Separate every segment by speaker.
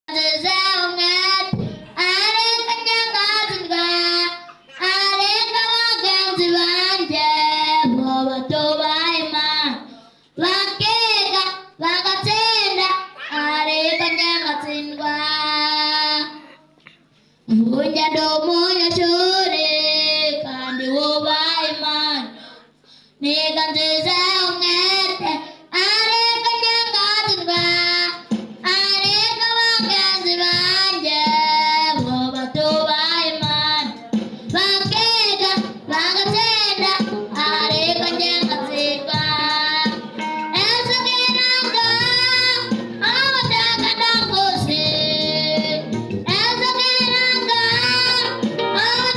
Speaker 1: Sezaungat are kenyangga are kawagang sibanje bawa tobai ma wakega wakatenda are kenyangga sinwa punya domonya sore kandi wobai man negan sezaungat are kenyangga sinwa are kawagang sibanje bawa tobai man wakega wakatenda are kenyangga sinwa esakenanga awataka dangose esakenanga awataka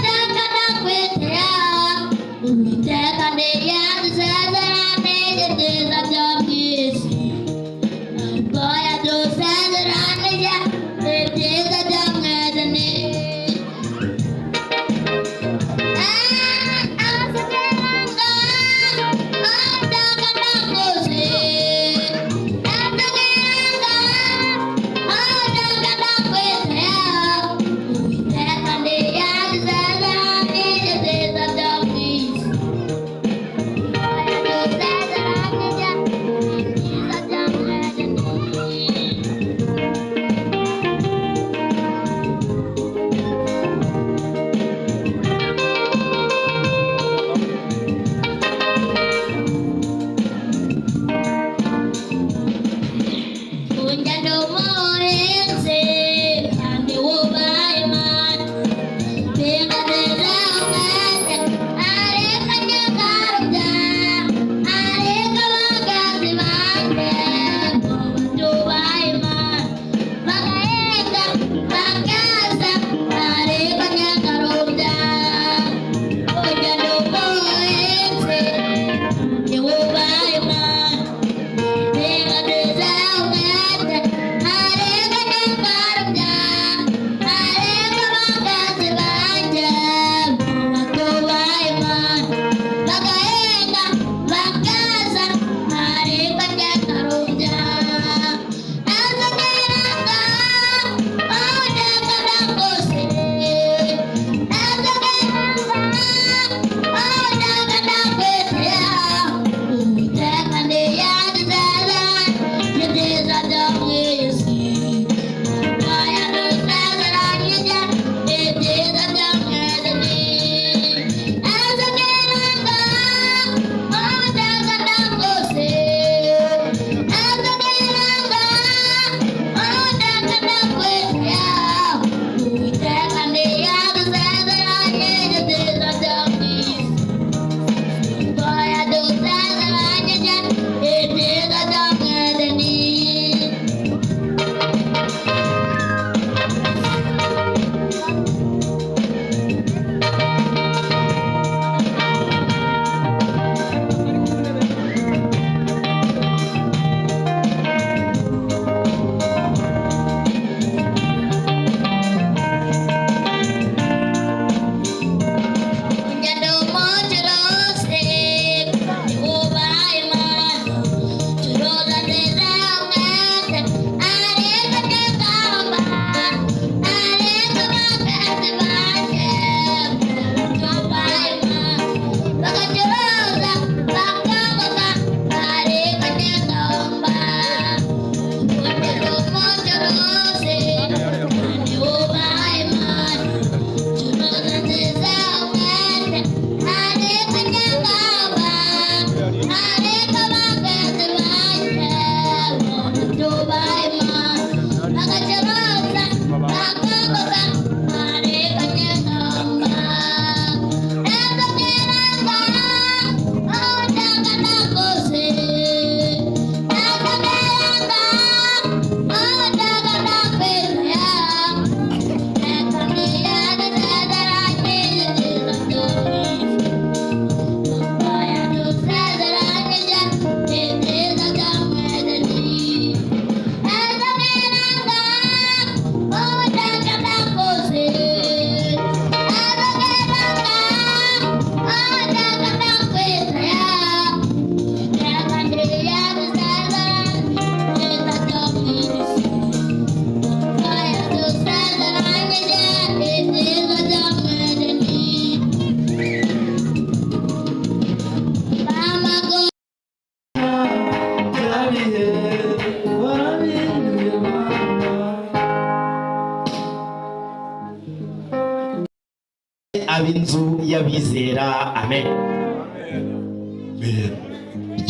Speaker 2: ab'inzu y'abizera. Amen.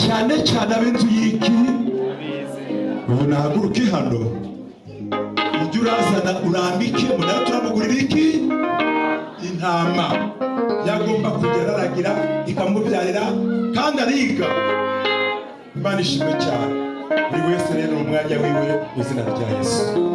Speaker 3: cyane cyane ab'inzu y'iki ubu nahaguruke hano ujye urazana urambike umunara turamugurira iki intama yagomba kugera aragira ikamubyarira kandi ariga. Imana ishimwe cyane buri wese rero umwanya wiwe mu izina rya Yesu.